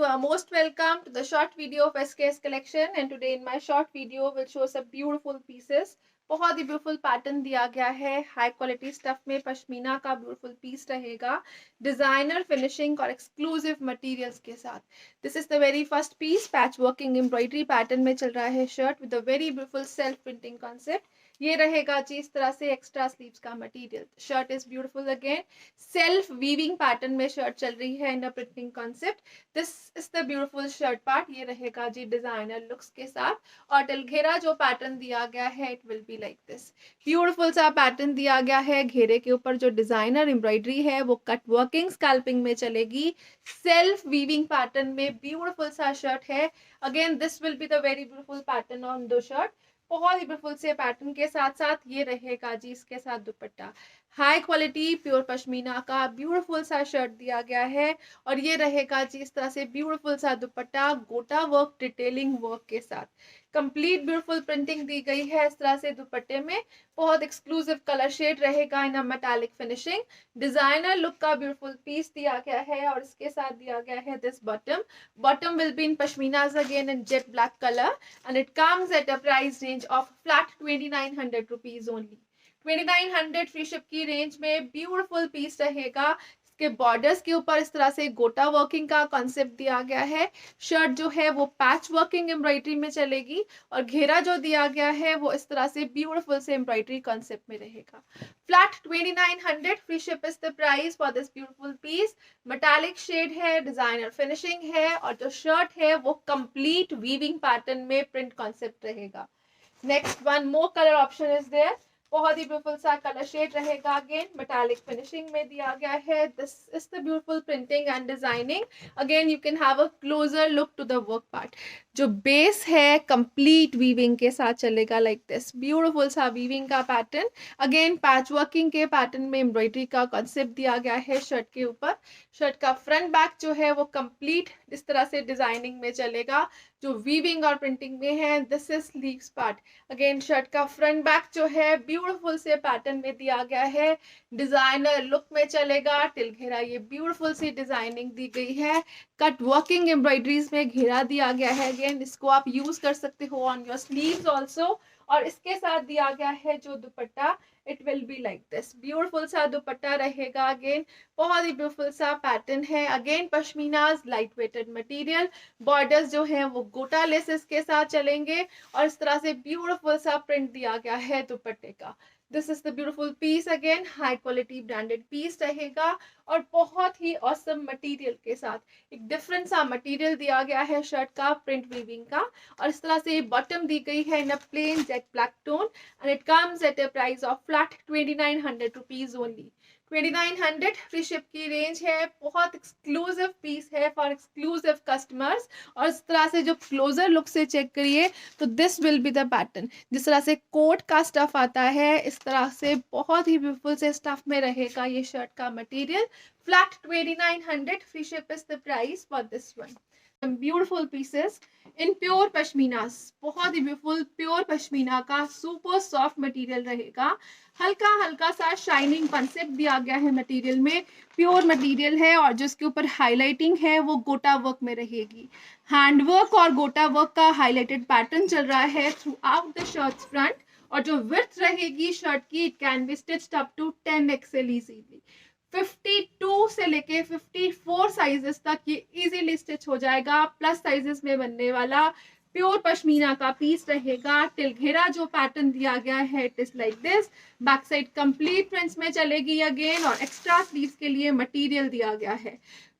are most welcome to the short video of SKS collection, and today in my short video will show some beautiful pieces. बहुत ही beautiful pattern दिया गया है, high quality stuff में पश्मीना का beautiful piece रहेगा, designer finishing और exclusive materials के साथ. This is the very first piece. Patch working embroidery pattern में चल रहा है shirt with a very beautiful self printing concept. ये रहेगा जी इस तरह से एक्स्ट्रा स्लीव्स का material. Shirt is beautiful again. Self weaving pattern में शर्ट चल रही है in a printing concept. This is the beautiful shirt part. ये रहेगा जी डिजाइनर लुक्स के साथ. और टिलघेरा जो पैटर्न दिया गया है it will be like this. Beautiful सा पैटर्न दिया गया है. घेरे के ऊपर जो डिजाइनर एम्ब्रॉयडरी है वो कट वर्किंग स्कैल्पिंग में चलेगी. सेल्फ वीविंग पैटर्न में ब्यूटीफुल सा शर्ट है. Again this will be the very beautiful pattern on the shirt. बहुत ही ब्यूटीफुल से पैटर्न के साथ साथ ये रहेगा जी इसके साथ दुपट्टा. हाई क्वालिटी प्योर पश्मीना का ब्यूटीफुल सा शर्ट दिया गया है. और ये रहेगा जी इस तरह से ब्यूटीफुल सा दुपट्टा गोटा वर्क डिटेलिंग वर्क के साथ. कंप्लीट ब्यूटीफुल प्रिंटिंग दी गई है इस तरह से दुपट्टे में. बहुत एक्सक्लूसिव कलर शेड रहेगा in a metallic finishing. Designer look का ब्यूटीफुल पीस दिया गया है और इसके साथ दिया गया है this bottom. Bottom will be in pashminas again in jet black colour and it comes at a price range of flat 2900 rupees only. 2900 free ship की रेंज में ब्यूटीफुल पीस रहेगा. इसके बॉर्डर्स के ऊपर इस तरह से गोटा वर्किंग का कॉन्सेप्ट दिया गया है. शर्ट जो है वो पैच वर्किंग एम्ब्रॉयडरी में चलेगी और घेरा जो दिया गया है वो इस तरह से ब्यूटीफुल से एम्ब्रॉयडरी कॉन्सेप्ट में रहेगा. Flat 2900 free ship is the price for this beautiful piece. Metallic shade है, डिजाइनर फिनिशिंग है और जो शर्ट है वो कंप्लीट वीविंग पैटर्न में प्रिंट कॉन्सेप्ट रहेगा. Next one more colour option is there. बहुत ही ब्यूटीफुल सा कलर शेड रहेगा. अगेन मेटालिक फिनिशिंग में दिया गया है. This is the beautiful printing and designing. Again you can have a closer look to the work part. जो base है कंप्लीट वीविंग के साथ चलेगा लाइक दिस. ब्यूटीफुल सा वीविंग का पैटर्न. अगेन पैच वर्किंग के पैटर्न में एम्ब्रॉयडरी का कॉन्सेप्ट दिया गया है शर्ट के ऊपर. शर्ट का फ्रंट बैक जो है वो कंप्लीट इस तरह से डिजाइनिंग में चलेगा जो वीविंग और प्रिंटिंग में है. This is sleeves part. Again shirt का फ्रंट बैक जो है ब्यूटीफुल से पैटर्न में दिया गया है. डिजाइनर लुक में चलेगा. टिलघेरा ये ब्यूटीफुल सी डिजाइनिंग दी गई है. कट वर्किंग एम्ब्रॉयडरीज में घेरा दिया गया है. अगेन इसको आप यूज कर सकते हो ऑन योर स्लीव्स ऑल्सो. और इसके साथ दिया गया है जो dupatta it will be like this. Beautiful सा दुपट्टा रहेगा. अगेन बहुत ही ब्यूटीफुल सा पैटर्न है. Again pashminas light weighted material. Borders जो है वो गोटा लेसेस के साथ चलेंगे और इस तरह से ब्यूटीफुल सा प्रिंट दिया गया है दुपट्टे का. This is the beautiful piece. Again high quality branded piece रहेगा और बहुत ही ऑसम मटेरियल के साथ. एक डिफरेंट सा मटेरियल दिया गया है शर्ट का प्रिंट वीविंग का. और इस तरह से बॉटम दी गई है in a plain jet black tone and it comes at a price of flat 2900 rupees only. 2900 free ship की रेंज है. बहुत एक्सक्लूसिव पीस है फॉर एक्सक्लूसिव कस्टमर्स. और इस तरह से जो क्लोजर लुक से चेक करिए तो this will be the pattern. जिस तरह से कोट का स्टफ आता है इस तरह से बहुत ही ब्यूटीफुल से स्टफ में रहेगा ये शर्ट का material. Flat 2900 free ship is the price for this one. Some beautiful pieces in pure pashminas. बहुत ही ब्यूटीफुल प्योर पश्मीना का सुपर सॉफ्ट मटेरियल रहेगा. हल्का हल्का सा शाइनिंग कॉन्सेप्ट दिया गया है मटेरियल में. प्योर मटेरियल है और जिसके ऊपर हाईलाइटिंग है वो गोटा वर्क में रहेगी. हैंडवर्क और गोटा वर्क का हाईलाइटेड पैटर्न चल रहा है throughout the shirt front. और जो विड्थ रहेगी शर्ट की it can be stitched up to 10XL easily. 52 से लेके 54 साइजेस तक ये इजीली स्टिच हो जाएगा. प्लस साइजेस में बनने वाला प्योर पश्मीना का पीस रहेगा. टिलघेरा जो पैटर्न दिया गया है it is like this. Back side complete prints में चलेगी अगेन और एक्स्ट्रा स्लीव्स के लिए मटेरियल दिया गया है.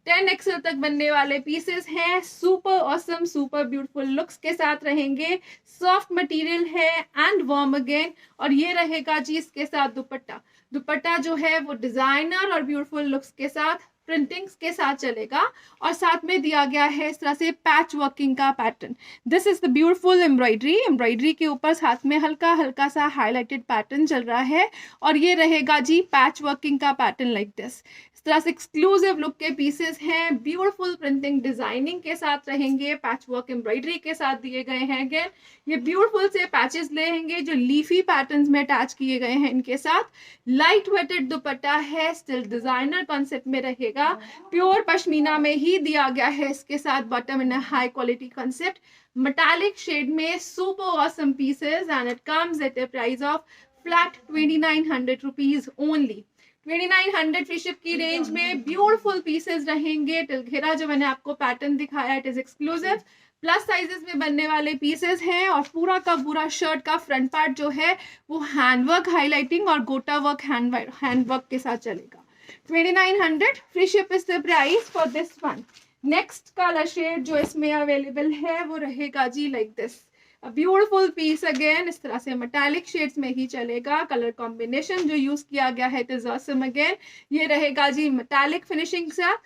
10XL तक बनने वाले पीसेस हैं. Super awesome super beautiful looks के साथ रहेंगे. सॉफ्ट मटेरियल है एंड वार्म अगेन. और ये रहेगा जी इसके साथ दुपट्टा. दुपट्टा जो है वो डिजाइनर और ब्यूटीफुल लुक्स के साथ प्रिंटिंग्स के साथ चलेगा और साथ में दिया गया है इस तरह से पैच वर्किंग का pattern. This is the beautiful embroidery. Embroidery के ऊपर साथ में हल्का हल्का सा हाईलाइटेड पैटर्न चल रहा है और ये रहेगा जी पैच वर्किंग का पैटर्न लाइक दिस. इस तरह से एक्सक्लूसिव लुक के पीसेस हैं. ब्यूटीफुल प्रिंटिंग डिजाइनिंग के साथ रहेंगे. पैच वर्क एम्ब्रॉयडरी के साथ दिए गए हैं. अगेन ये ब्यूटीफुल से पैचेस लेंगे जो लीफी पैटर्न्स में अटैच किए गए हैं. इनके साथ लाइट वेटेड दुपट्टा है. स्टिल डिजाइनर कॉन्सेप्ट में रहेगा. रहेगा, प्योर पश्मीना में ही दिया गया है इसके साथ bottom in high quality concept, metallic shade में, super awesome pieces and it comes at a price of flat 2900 rupees only. 2900 free ship की रेंज में ब्यूटीफुल पीसेस रहेंगे। टिलघेरा जो मैंने आपको पैटर्न दिखाया it is exclusive, plus sizes में बनने वाले पीसेस हैं और पूरा का पूरा शर्ट का फ्रंट पार्ट जो है वो हैंडवर्क हाईलाइटिंग और गोटा वर्क हैंडवर्क के साथ चलेगा। 2900 free ship is the price for this one. Next colour shade जो इसमें अवेलेबल है वो रहेगा जी like this, beautiful piece again, इस तरह से मेटालिक शेड्स में ही चलेगा। कलर कॉम्बिनेशन जो यूज किया गया है इट इज ऑसम अगेन, ये रहेगा जी मेटालिक फिनिशिंग सा,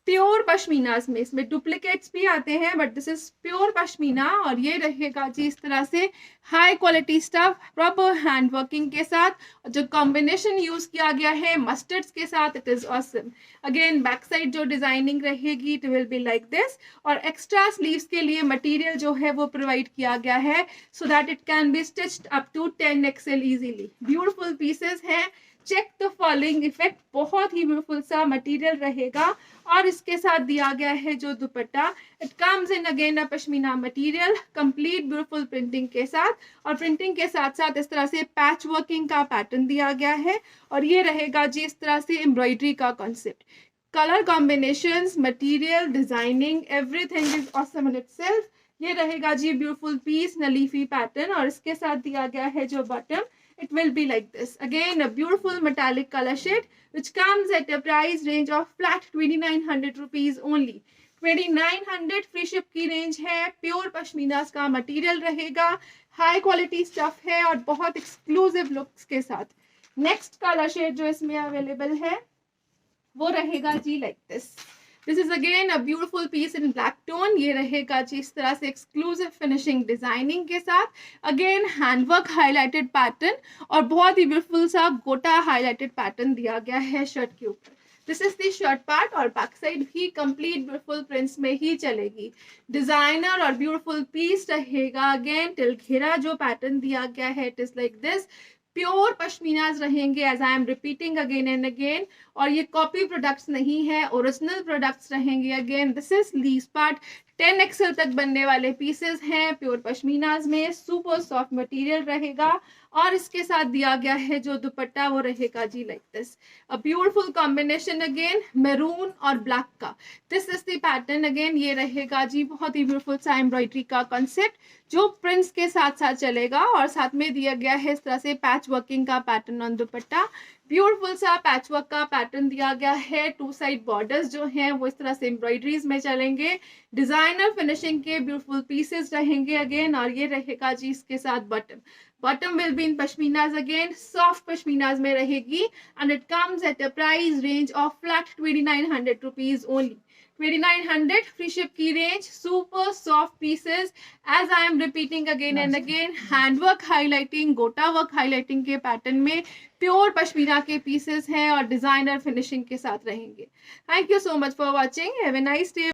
प्योर पश्मीनास में, इसमें डुप्लीकेट्स भी आते हैं but this is pure pashmina, और ये रहेगा जी इस तरह से high quality stuff proper hand working के साथ, जो कॉम्बिनेशन यूज किया गया है मस्टर्ड्स के साथ it is awesome. Again back side जो डिजाइनिंग रहेगी it will be like this, और एक्स्ट्रा स्लीव्स के लिए मटेरियल जो है वो प्रोवाइड किया गया है so that it can be stitched up to 10 XL easily. Beautiful pieces हैं, चेक द फॉलोइंग इफेक्ट, बहुत ही ब्यूटीफुल सा मटेरियल रहेगा और इसके साथ दिया गया है जो dupatta, it comes in again a pashmina material complete beautiful printing के साथ, और प्रिंटिंग के साथ साथ इस तरह से पैच वर्किंग का पैटर्न दिया गया है, और ये रहेगा जी इस तरह से एम्ब्रॉयडरी का concept. Colour combinations, material, designing, everything is awesome in itself. ये रहेगा जी ब्यूटीफुल पीस नलीफी पैटर्न, और इसके साथ दिया गया है जो bottom it will be like this, again a beautiful metallic color shade which comes at a price range of flat 2900 rupees only। 2900 free ship की रेंज है, प्योर पश्मीनास का मटेरियल रहेगा, हाई क्वालिटी स्टफ है और बहुत एक्सक्लूसिव लुक्स के साथ। Next colour shade जो इसमें अवेलेबल है वो रहेगा जी like this, this is again a beautiful piece in black tone, ये रहेगा जी इस तरह से एक्सक्लूसिव फिनिशिंग डिजाइनिंग के साथ, अगेन हैंडवर्क हाईलाइटेड पैटर्न और बहुत ही ब्यूटीफुल सा गोटा हाईलाइटेड पैटर्न दिया गया है शर्ट के ऊपर। This is the shirt part, और बैक साइड भी कंप्लीट ब्यूटीफुल प्रिंट्स में ही चलेगी। डिजाइनर और ब्यूटीफुल पीस रहेगा, अगेन टिलघेरा जो पैटर्न दिया गया है it is like this, pure pashminas रहेंगे as I am repeating again and again, और ये कॉपी प्रोडक्ट्स नहीं है, ओरिजिनल प्रोडक्ट्स रहेंगे। Again this is lease part, 10 XL तक बनने वाले पीसेस हैं प्योर पश्मीनाज में, सुपर सॉफ्ट मटेरियल रहेगा, और इसके साथ दिया गया है जो दुपट्टा वो रहेगा जी like this, a beautiful combination again maroon और ब्लैक का, this is the pattern again, ये रहेगा जी बहुत ही ब्यूटीफुल सा एम्ब्रॉयडरी का कॉन्सेप्ट जो प्रिंट्स के साथ साथ चलेगा, और साथ में दिया गया है इस तरह से पैच वर्किंग का पैटर्न ऑन दुपट्टा, ब्यूटीफुल सा पैच वर्क का पैटर्न दिया गया है, टू साइड बॉर्डर्स जो हैं वो इस तरह से एम्ब्रॉयडरीज में चलेंगे, डिजाइनर फिनिशिंग के ब्यूटीफुल पीसेस रहेंगे अगेन, और ये रहेगा जी इसके साथ bottom, bottom will be in pashminas again, soft pashminas में रहेगी, and it comes at a price range of flat 2900 rupees only. 2900 free ship की range, super soft pieces as I am repeating again and again, handwork highlighting, gota work highlighting के pattern में pure pashmina के pieces हैं और designer finishing के साथ रहेंगे। Thank you so much for watching, have a nice day.